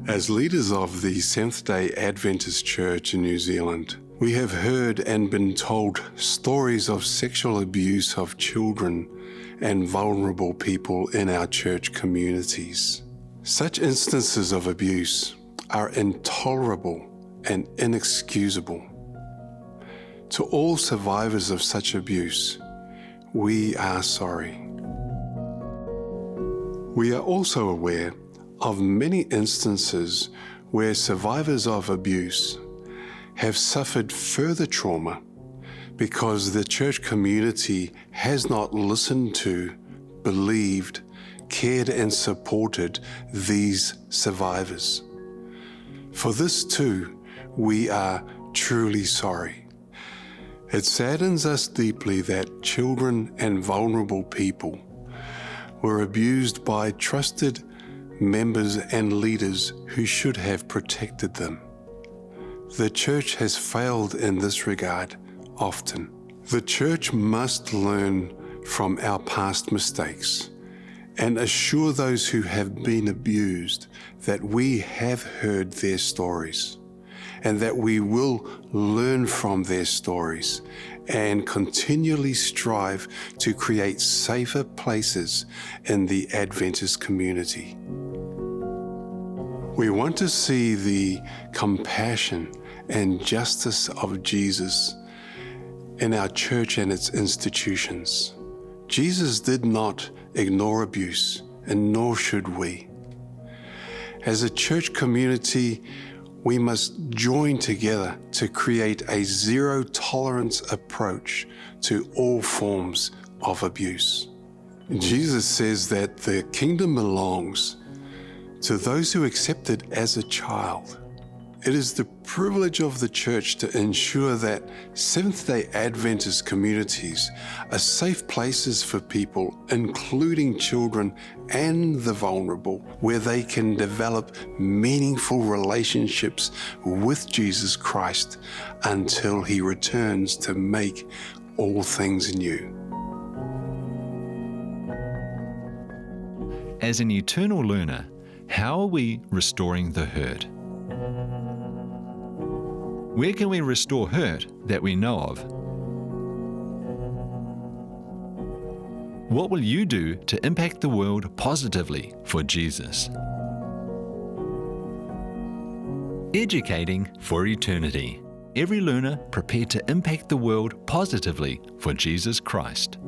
As leaders of the Seventh-day Adventist Church in New Zealand, we have heard and been told stories of sexual abuse of children and vulnerable people in our church communities. Such instances of abuse are intolerable and inexcusable. To all survivors of such abuse, we are sorry. We are also aware of many instances where survivors of abuse have suffered further trauma because the church community has not listened to, believed, cared and supported these survivors. For this too, we are truly sorry. It saddens us deeply that children and vulnerable people were abused by trusted members and leaders who should have protected them. The church has failed in this regard often. The church must learn from our past mistakes and assure those who have been abused that we have heard their stories and that we will learn from their stories and continually strive to create safer places in the Adventist community. We want to see the compassion and justice of Jesus in our church and its institutions. Jesus did not ignore abuse, and nor should we. As a church community, we must join together to create a zero-tolerance approach to all forms of abuse. Jesus says that the kingdom belongs to those who accept it as a child. It is the privilege of the church to ensure that Seventh-day Adventist communities are safe places for people, including children and the vulnerable, where they can develop meaningful relationships with Jesus Christ until He returns to make all things new. As an eternal learner, how are we restoring the hurt? Where can we restore hurt that we know of? What will you do to impact the world positively for Jesus? Educating for eternity. Every learner prepared to impact the world positively for Jesus Christ.